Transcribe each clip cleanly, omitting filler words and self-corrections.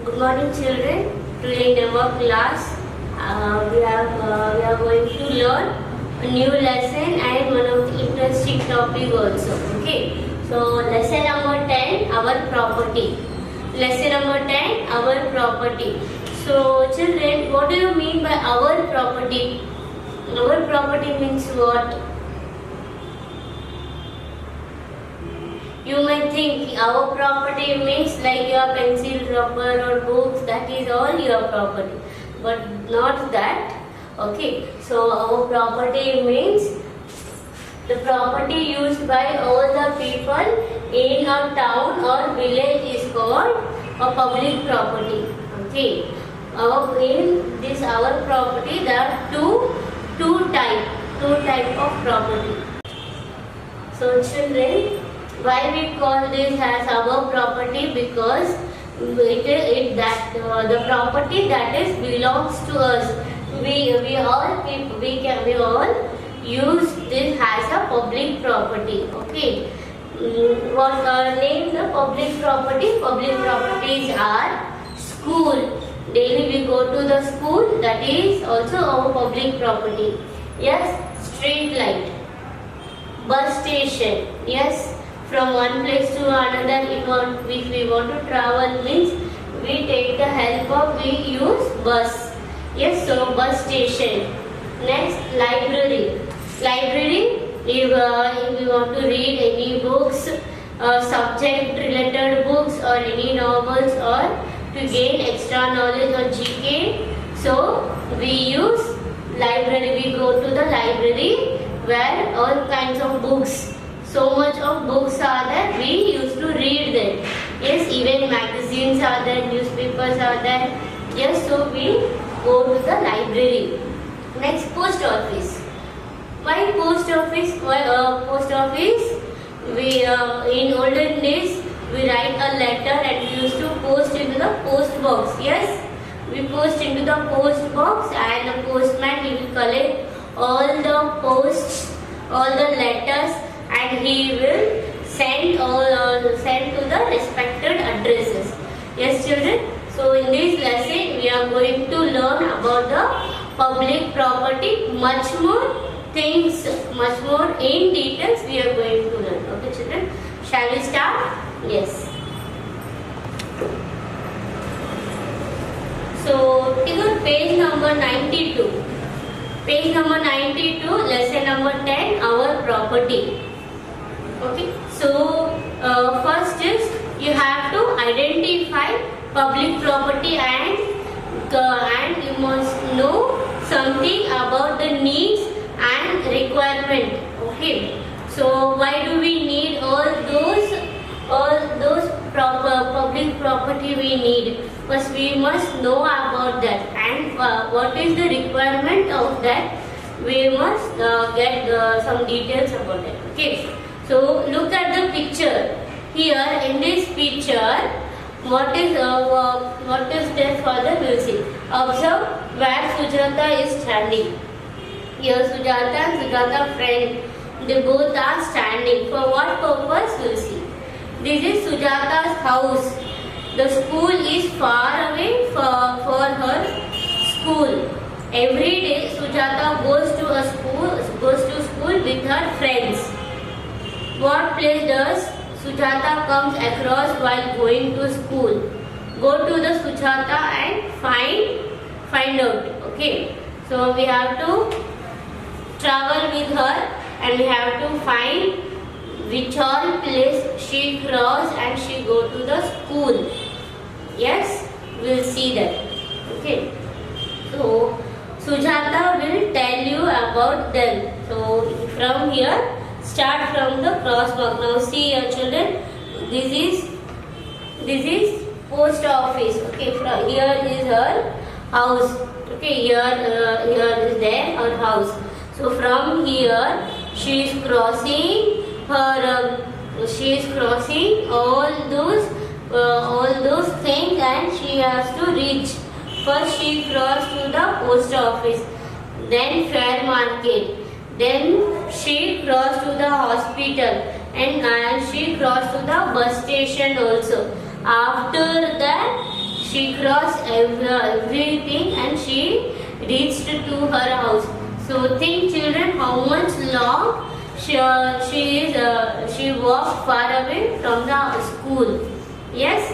Good morning, children. Today in our class, we are going to learn a new lesson and one of the interesting topic also. Okay. So lesson number 10, our property. Lesson number 10, our property. So children, what do you mean by our property? Our property means what? You may think our property means like your pencil, rubber or books, that is all your property. But not that. Okay. So our property means the property used by all the people in a town or village is called a public property. Okay. In this our property there are two type of property. So children, why we call this as our property? Because the property that is belongs to us. We all use this as a public property. Okay. What name the public property? Public properties are school. Daily we go to the school. That is also our public property. Yes. Street light. Bus station. Yes. From one place to another, if we want to travel means we take the help of, we use bus. Yes, so bus station. Next, library. Library, if we want to read any books, subject related books or any novels or to gain extra knowledge or GK, so we use library. We go to the library where all kinds of books, so much of books are there, we used to read them. Yes, even magazines are there, newspapers are there. Yes, so we go to the library. Next, post office. Why post office? Post office, we in olden days we write a letter and we used to post into the post box. Yes, we post into the post box and the postman, he will collect all the posts, all the letters, and he will send to the respected addresses. Yes, children. So in this lesson we are going to learn about the public property. Much more things, much more in details we are going to learn. Okay, children. Shall we start? Yes. So take on page number 92. Page number 92, lesson number 10, our property. Okay, so first is you have to identify public property and you must know something about the needs and requirement. Okay, so why do we need all those public property we need? First we must know about that, and what is the requirement of that, we must get some details about it. Okay. So look at the picture. Here in this picture, what is there further we will see. Observe where Sujata is standing. Here Sujata and Sujata friend, they both are standing. For what purpose we will see. This is Sujata's house. The school is far away for her school. Every day Sujata goes to school with her friends. What place does Sujata comes across while going to school? Go to the Sujata and find out. Okay. So we have to travel with her and we have to find which all place she cross and she go to the school. Yes, we will see that. Okay. So Sujata will tell you about them. So from here, start from the cross mark. Now see here, children, this is post office. Okay, from here is her house. Okay, here is there her house. So from here she is crossing all those things and she has to reach. First she crossed to the post office, then fair market. Then she crossed to the hospital and she crossed to the bus station also. After that, she She crossed everything and she reached to her house. So think children how much long she walked far away from the school. Yes.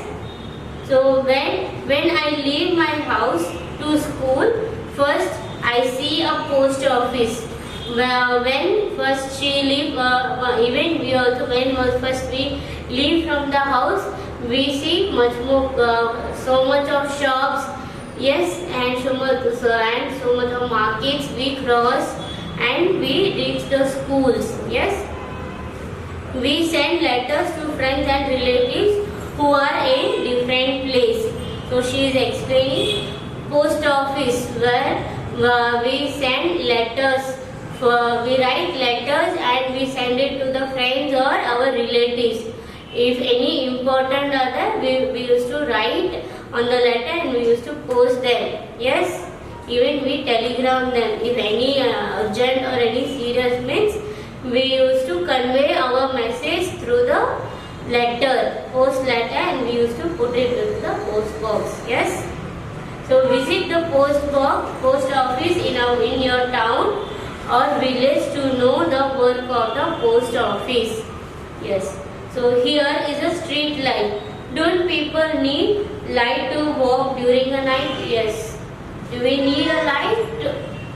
So when I leave my house to school, first I see a post office. When first she leave, even we also when first we leave from the house, we see much more, so much of shops, yes, and so much of markets we cross, and we reach the schools. Yes, we send letters to friends and relatives who are in different place. So she is explaining post office where we send letters. We write letters and we send it to the friends or our relatives. If any important are there, we used to write on the letter and we used to post them. Yes, even we telegram them. If any urgent or any serious means, we used to convey our message through the letter, post letter, and we used to put it into the post box. Yes. So visit the post office in your town or village to know the work of the post office. Yes. So here is a street light. Don't people need light to walk during the night? Yes. Do we need a light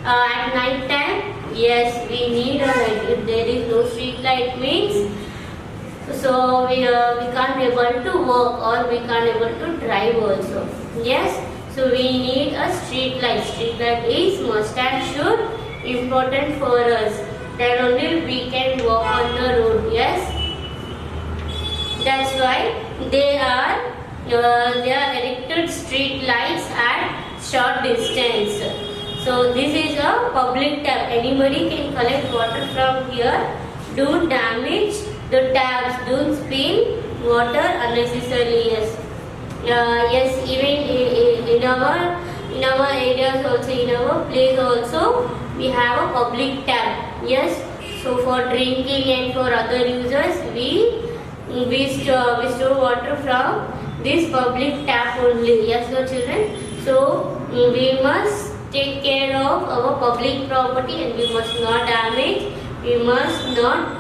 at night time? Yes, we need a light. If there is no street light means, so we can't able to walk or we can't able to drive also. Yes. So we need a street light. Street light is must and should important for us. Then only we can walk on the road. Yes. That's why they are erected street lights at short distance. So this is a public tap. Anybody can collect water from here. Don't damage the taps. Don't spill water unnecessarily. Yes. Yes. Even in our areas also, in our place also, we have a public tap. Yes. So for drinking and for other users, we store water from this public tap only. Yes, so children. So we must take care of our public property and we must not damage. We must not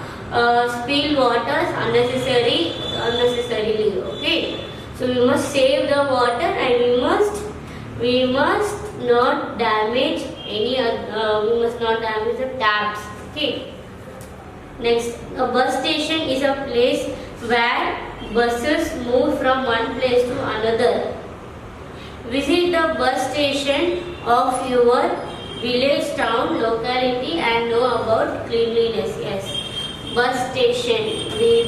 spill waters unnecessarily. Okay. So we must save the water and we must not damage any. We must not damage the taps. Okay. Next, a bus station is a place where buses move from one place to another. Visit the bus station of your village, town, locality and know about cleanliness. Yes, bus station. We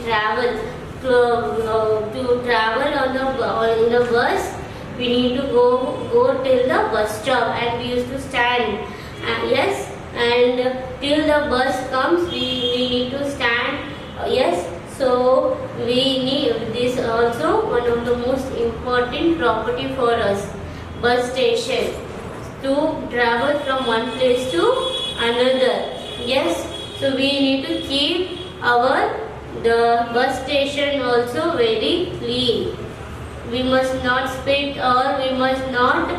travel to travel in the bus. We need to go till the bus stop and we used to stand. Yes, and till the bus comes, we need to stand. Yes. So we need this also one of the most important property for us, bus station, to travel from one place to another. Yes, so we need to keep the bus station also very clean. We must not spit or we must not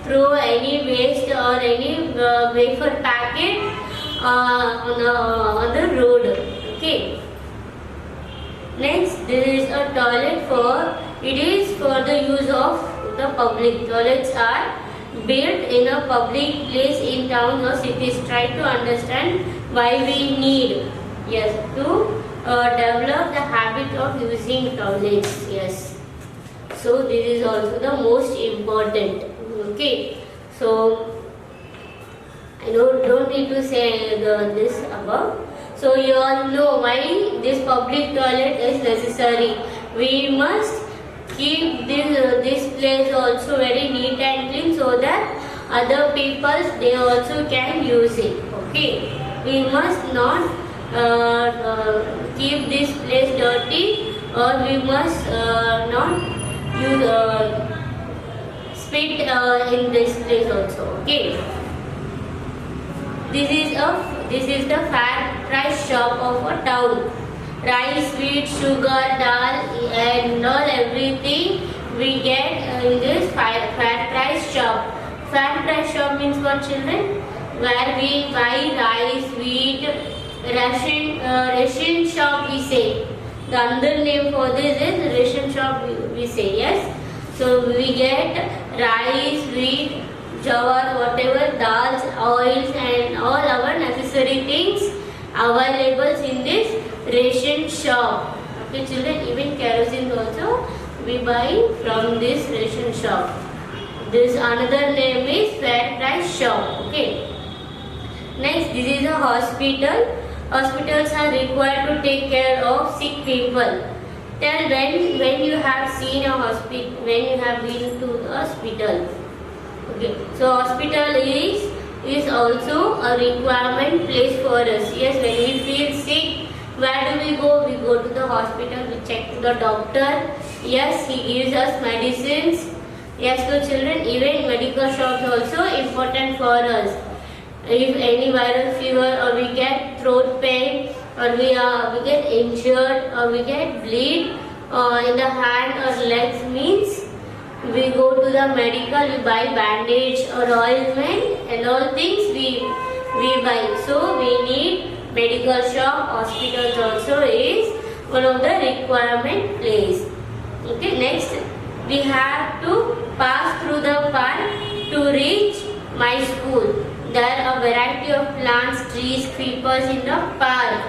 throw any waste or any wafer packet on the road. Okay. Next, there is a toilet it is for the use of the public. Toilets are built in a public place in towns or cities. Try to understand why we need, yes, to develop the habit of using toilets. Yes. So this is also the most important. Okay. So I don't need to say this above. So you all know why this public toilet is necessary. We must keep this place also very neat and clean so that other people they also can use it. Okay. We must not keep this place dirty or we must not use spit in this place also. Okay. This is the fair price shop of a town. Rice, wheat, sugar, dal and all everything we get in this fat price shop. Fat price shop means what, children? Where we buy rice, wheat, ration shop we say. The other name for this is ration shop we say, yes. So we get rice, wheat, jawar, whatever, dals, oils and all our necessary things available in this ration shop. Okay children, even kerosene also we buy from this ration shop. This another name is fair price shop. Okay. Next, this is a hospital. Hospitals are required to take care of sick people. Tell when you have seen a hospital, when you have been to the hospital. Okay. So hospital is also a requirement place for us. Yes, when we feel sick, where do we go? We go to the hospital. We check to the doctor. Yes, he gives us medicines. Yes, so children, even medical shops also important for us. If any viral fever or we get throat pain or we get injured or we get bleed in the hand or legs, means we go to the medical, we buy bandage or ointment and all things we buy. So we need medical shop. Hospitals also is one of the requirement place. Okay, next we have to pass through the park to reach my school. There are a variety of plants, trees, creepers in the park.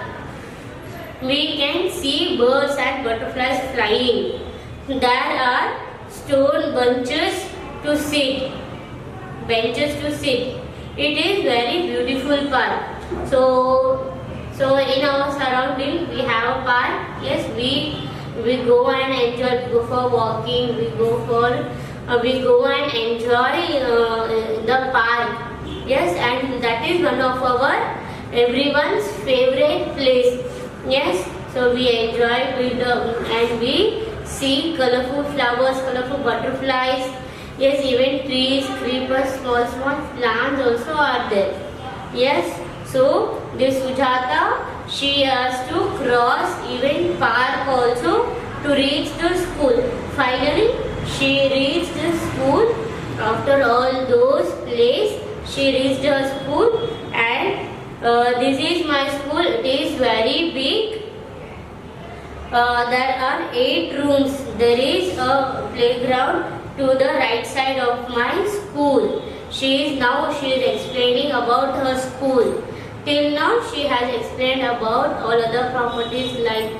We can see birds and butterflies flying. There are stone benches to sit. It is very beautiful park. So in our surrounding we have a park. Yes, we go and enjoy. We go for walking. We go and enjoy the park. Yes, and that is one of our everyone's favorite place. Yes, so we enjoy and we see colorful flowers, colorful butterflies. Yes, even trees, creepers, small plants also are there. Yes, so this Sujata, she has to cross even park also to reach the school. Finally, she reached the school. After all those places, she reached her school, and this is my school. It is very big. There are 8 rooms. There is a playground to the right side of my school. She is explaining about her school. Till now she has explained about all other properties like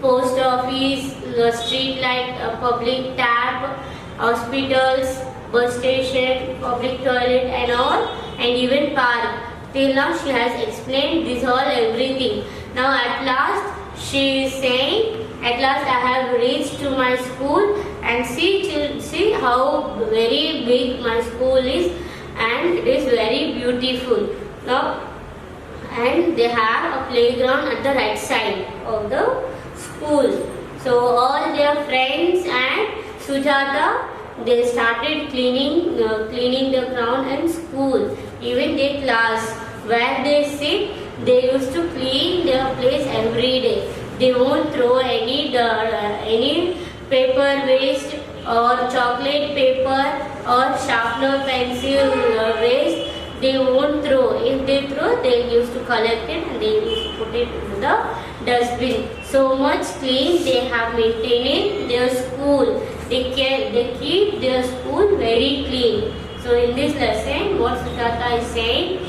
post office, the street light, public tap, hospitals, bus station, public toilet and all, and even park. Till now she has explained this all everything. Now at last she is saying, at last I have reached to my school, and see how very big my school is, and it is very beautiful. Now, and they have a playground at the right side of the school. So all their friends and Sujata, they started cleaning the ground and school. Even their class where they sit, they used to clean their place every day. They won't throw any paper waste or chocolate paper or sharpener pencil waste. They won't throw. If they throw, they used to collect it and they used to put it into the dustbin. So much clean they have maintained their school. They keep their school very clean. So in this lesson, what Sujata is saying,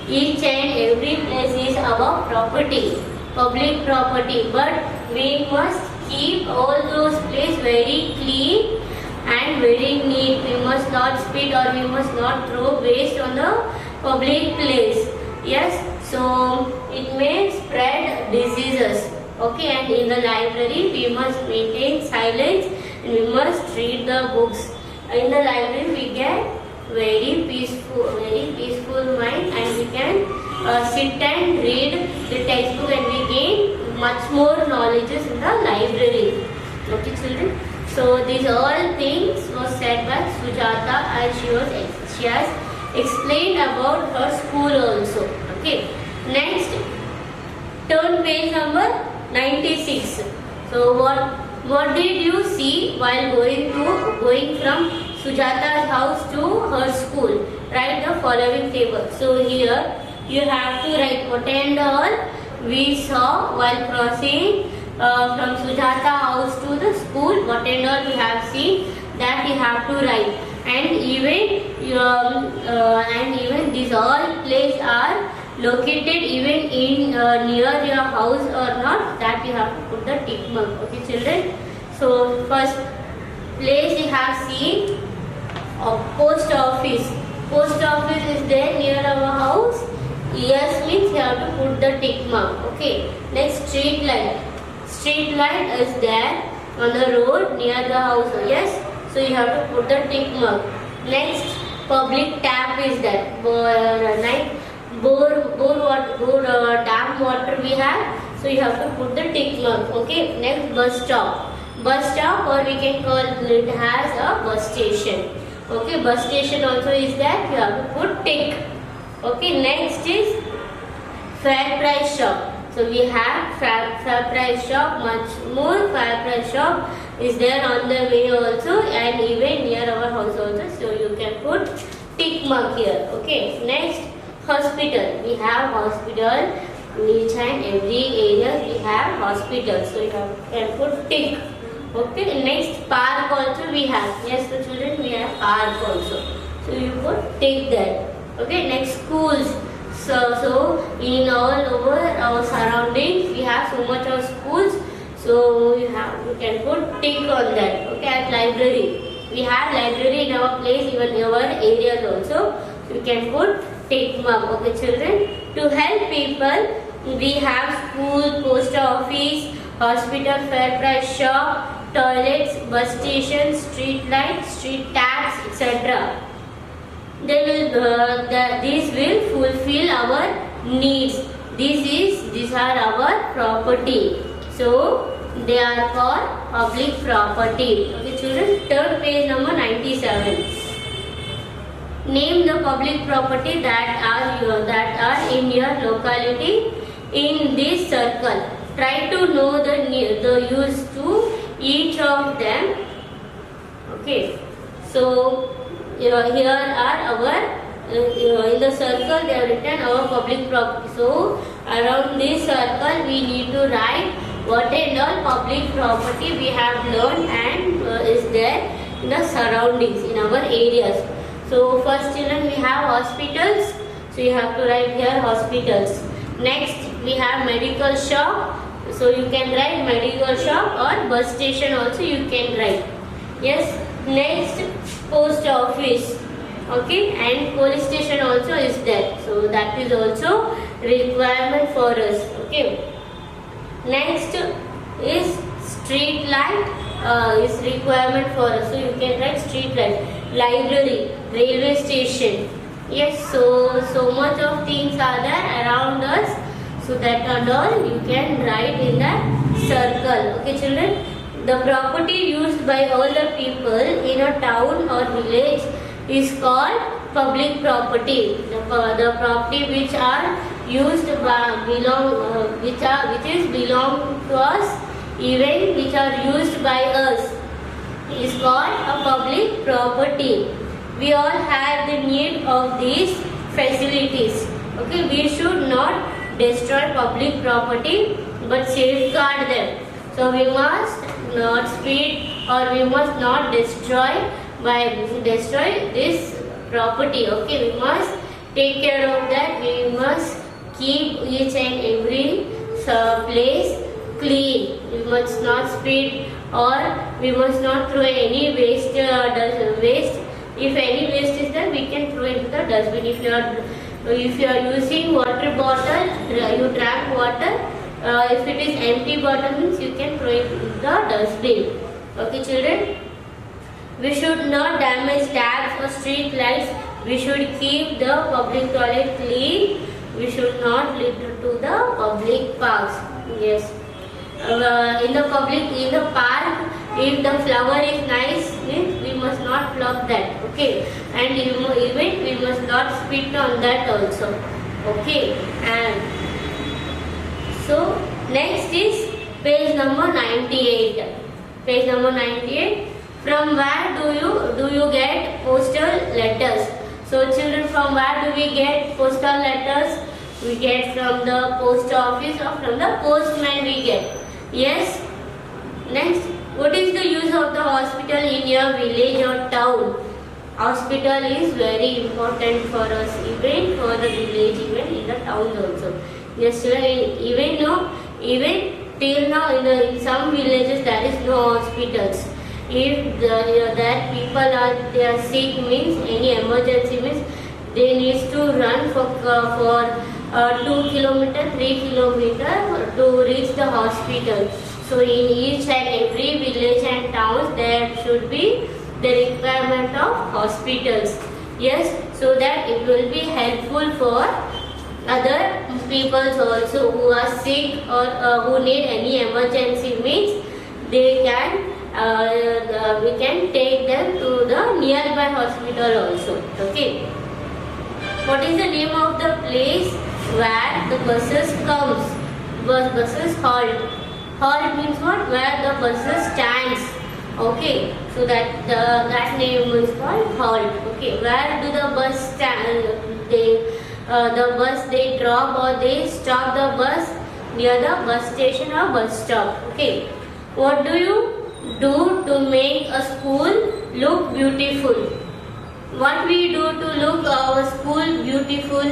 each and every place is our property, public property, but we must keep all those places very clean and very neat. We must not spit or we must not throw waste on the public place. Yes, so it may spread diseases. Okay, and in the library we must maintain silence and we must read the books. In the library we get very peaceful mind, and we can sit and read the textbook and we gain much more knowledges in the library. Okay children, so these all things was said by Sujata, and she has explained about her school also. Okay, next, turn page number 96. So what did you see while going going from Sujata's house to her school. Write the following table. So here you have to write what and all we saw while crossing from Sujata house to the school. What and all we have seen, that you have to write. And even these all places are located even in near your house or not, that you have to put the tick mark. Okay children, so first place you have seen post office. Post office is there near our house. Yes means you have to put the tick mark. Okay, next street light. Street light is there on the road near the house. Yes, so you have to put the tick mark. Next, public tap is there. Tap water we have, so you have to put the tick mark. Okay, next bus stop. Bus stop, or we can call it as a bus station. Okay, bus station also is there, you have to put tick. Okay, next is fair price shop. So we have fair price shop, much more fair price shop is there on the way also, and even near our house also, so you can put tick mark here. Okay, next hospital. We have hospital, each and every area we have hospital, so you can put tick. Okay, next park also we have. Yes, the children, we have park also, so you put tick there. Okay, next schools. So in all over our surroundings we have so much of schools, so you can put tick on that. Okay, at library, we have library in our place, even in our areas also, so you can put tick mark. Okay children, to help people we have school, post office, hospital, fair price shop, toilets, bus stations, street lights, street taps, etc. These will fulfill our needs. These are our property. So they are called public property. Okay children, turn page number 97. Name the public property that are in your locality in this circle. Try to know the use to each of them. Okay, so here are our in the circle they have written our public property. So around this circle we need to write what and all public property we have learned and is there in the surroundings in our areas. So first children, we have hospitals, so you have to write here hospitals. Next we have medical shop, so you can write medical shop, or bus station also you can write. Yes, next post office. Okay, and police station also is there, so that is also requirement for us. Okay, next is street light is requirement for us, so you can write street light. Library, railway station. Yes, so much of things are there around us, so that and all you can write in the circle. Okay children, the property used by all the people in a town or village is called public property. The property which are used by belong to us, even which are used by us, is called a public property. We all have the need of these facilities. Okay, we should not destroy public property but safeguard them. So we must not speed, or we must not destroy this property. Okay, we must take care of that. We must keep each and every place clean. We must not speed, or we must not throw any waste. If any waste is there, we can throw into the dustbin. If you are using water bottle, you drank water. If it is empty bottle, means you can throw it into the dustbin. Okay, children. We should not damage taps or street lights. We should keep the public toilet clean. We should not litter to the public parks. Yes. In the park, if the flower is nice, means we must not pluck that. Okay, and even we must not spit on that also. Okay, and so next is page number 98. Page number 98. From where do you you get postal letters? So children, from where do we get postal letters? We get from the post office or from the postman we get. Yes. Next, what is the use of the hospital in your village or town? Hospital is very important for us, even for the village, even in the town also. Yes, even till now in some villages there is no hospitals. If that people are sick, means any emergency, means they need to run for 2 kilometer, 3 kilometer to reach the hospital. So in each and every village and towns there should be the requirement of hospitals. Yes, so that it will be helpful for other people also who are sick or who need any emergency, means they can we can take them to the nearby hospital also. Okay. What is the name of the place where the buses comes? Buses halt. Halt means what? Where the buses stands. Okay. So that name is called halt. Okay. Where do the bus stand? The bus they drop or they stop the bus near the bus station or bus stop. Okay. What do you do to make a school look beautiful? What we do to look our school beautiful?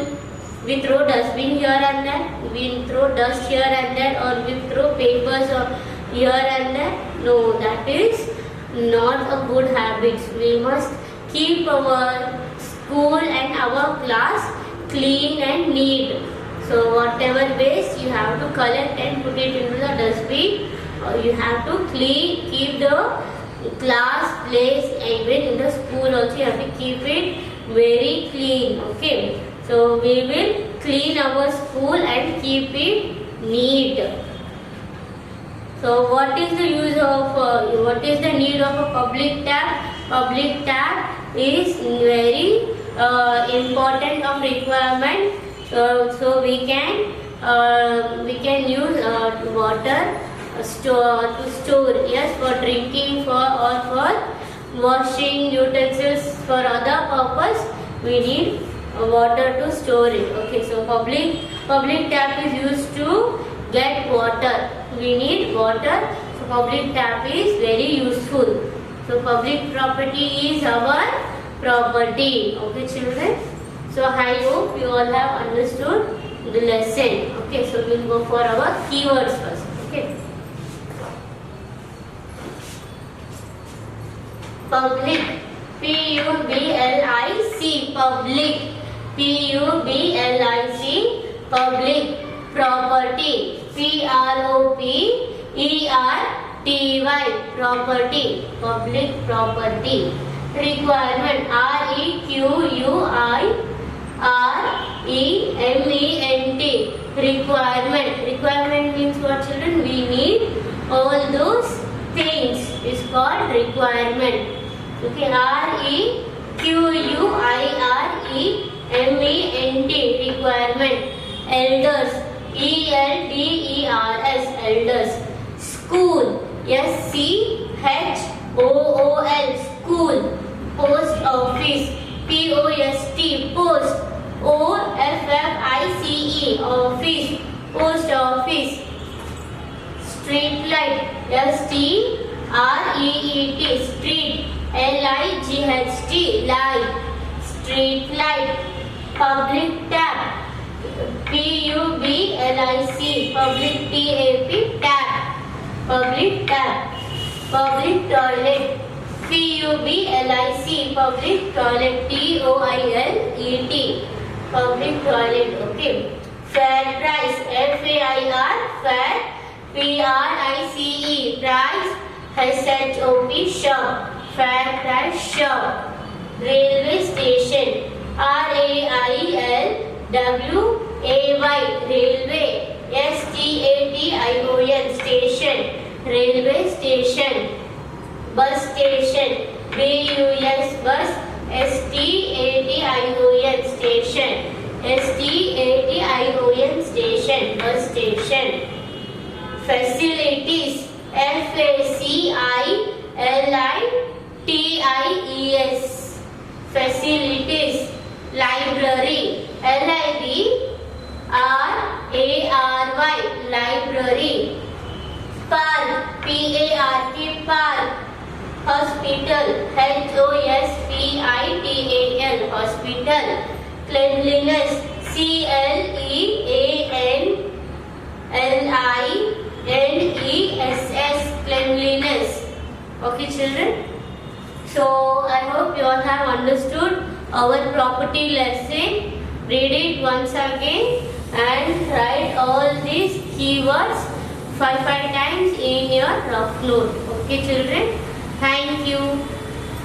We throw dustbin here and there. We throw dust here and there, or we throw papers or here and there. No, that is not a good habit. We must keep our school and our class clean and neat. So whatever waste you have to collect and put it into the dustbin. You have to keep the class place, even in the school also you have to keep it very clean. Okay. So we will clean our school and keep it neat. So what is the use of what is the need of a public tap? Public tap is very important of requirement. So we can use water to store, yes, for drinking, or for washing utensils, for other purpose we need water to store it. Okay, so public tap is used to get water. We need water, so public tap is very useful. So public property is our property. Okay, children. So I hope you all have understood the lesson. Okay, so we'll go for our keywords first. Okay. Public, P-U-B-L-I-C, public, P-U-B-L-I-C, public. Property, P-R-O-P-E-R-T-Y, property, public property. Requirement, R-E-Q-U-I-R-E-M-E-N-T, requirement. Requirement means what, children? We need all those things is called requirement. Okay, R-E-Q-U-I-R-E-M-E-N-T, requirement. Elders, E-L-D-E-R-S, elders. School, S-C-H-O-O-L, school. Post office, P-O-S-T, post, O-F-F-I-C-E, office, post office. Street light, S-T-R-E-E-T, street, L-I-G-H-T, light, street light. Public tap, P-U-B-L-I-C, public, T-A-P, tap, public tap. Public toilet, P-U-B-L-I-C, public toilet, T-O-I-L-E-T, public toilet. Okay. Fair price, F-A-I-R, fair, P-R-I-C-E, price, S-H-O-P, shop, fair price, shop. Railway station, R-A-I-L-W-A-Y, railway, S-T-A-T-I-O-N, station, railway station. Bus station, B-U-S, bus, S-T-A-T-I-O-N, station, S-T-A-T-I-O-N, station, bus station. Facilities, F-A-C-I-L-I-T-I-E-S, Hospital, hospital. Cleanliness, Cleanliness, cleanliness. Okay, children. So I hope you all have understood our property lesson. Read it once again and write all these keywords 5 times in your rough note. Okay, children. Thank you.